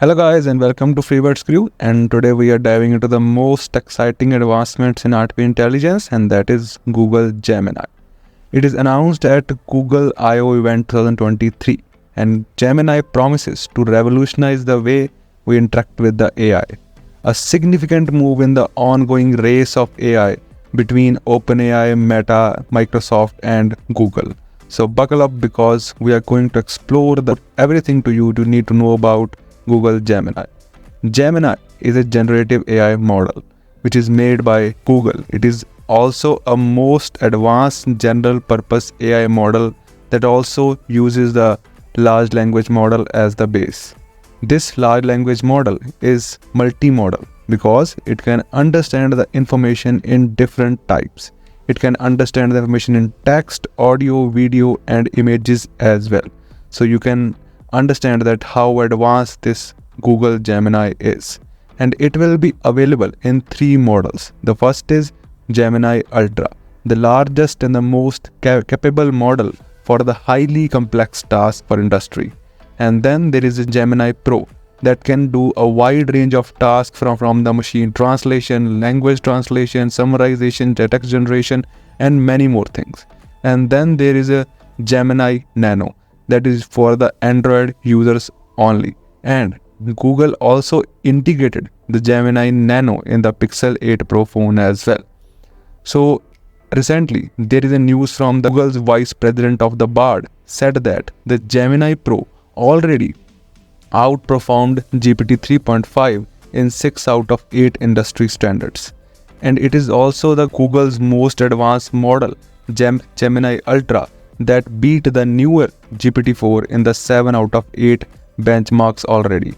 Hello guys and welcome to Freebirds Crew, and today we are diving into the most exciting advancements in artificial intelligence, and that is Google Gemini. It is announced at Google I/O event 2023, and Gemini promises to revolutionize the way we interact with the AI. A significant move in the ongoing race of AI between OpenAI, Meta, Microsoft and Google. So buckle up because we are going to explore everything you need to know about Google Gemini. Gemini is a generative AI model which is made by Google. It is also a most advanced general purpose AI model that also uses the large language model as the base. This large language model is multimodal because it can understand the information in different types. It can understand the information in text, audio, video and images as well. So you can understand that how advanced this Google Gemini is, and it will be available in 3 models. The first is Gemini Ultra, the largest and the most capable model for the highly complex tasks for industry. And then there is a Gemini Pro that can do a wide range of tasks from the machine translation, language translation, summarization, text generation and many more things. And then there is a Gemini Nano that is for the Android users only, and Google also integrated the Gemini Nano in the Pixel 8 Pro phone as well. So recently there is a news from Google's vice president of the board said that the Gemini Pro already outperformed GPT 3.5 in 6 out of 8 industry standards, and it is also the Google's most advanced model, Gemini Ultra, that beat the newer GPT4 in the 7 out of 8 benchmarks already.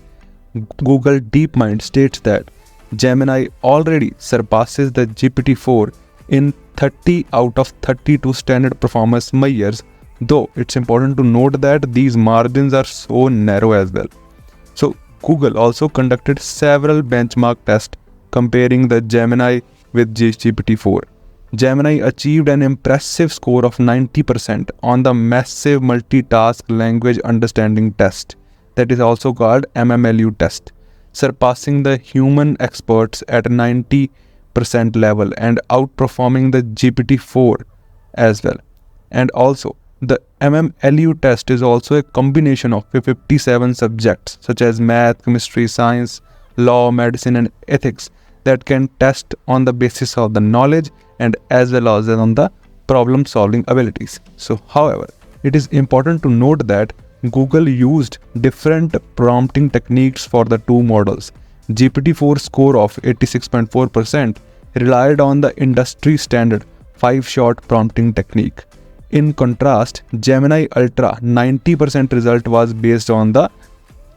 Google DeepMind states that Gemini already surpasses the GPT4 in 30 out of 32 standard performance measures, though it's important to note that these margins are so narrow as well. So Google also conducted several benchmark tests comparing the Gemini with GPT4. Gemini achieved an impressive score of 90% on the Massive Multitask Language Understanding test, that is also called MMLU test, surpassing the human experts at 90% level and outperforming the GPT4 as well. And also the MMLU test is also a combination of 57 subjects such as math, chemistry, science, law, medicine and ethics that can test on the basis of the knowledge and as well as on the problem solving abilities. So however, it is important to note that Google used different prompting techniques for the 2 models. GPT-4 score of 86.4% relied on the industry standard 5-shot prompting technique. In contrast, Gemini Ultra 90% result was based on the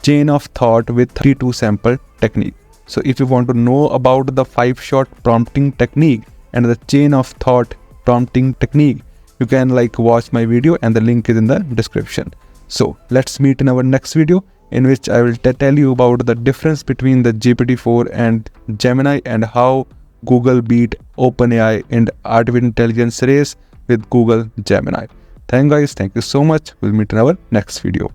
chain of thought with 32 sample technique. So if you want to know about the 5-shot prompting technique and the chain of thought prompting technique, you can watch my video and the link is in the description. So let's meet in our next video in which I will tell you about the difference between the GPT-4 and Gemini and how Google beat OpenAI in the artificial intelligence race with Google Gemini. Thank you so much. We'll meet in our next video.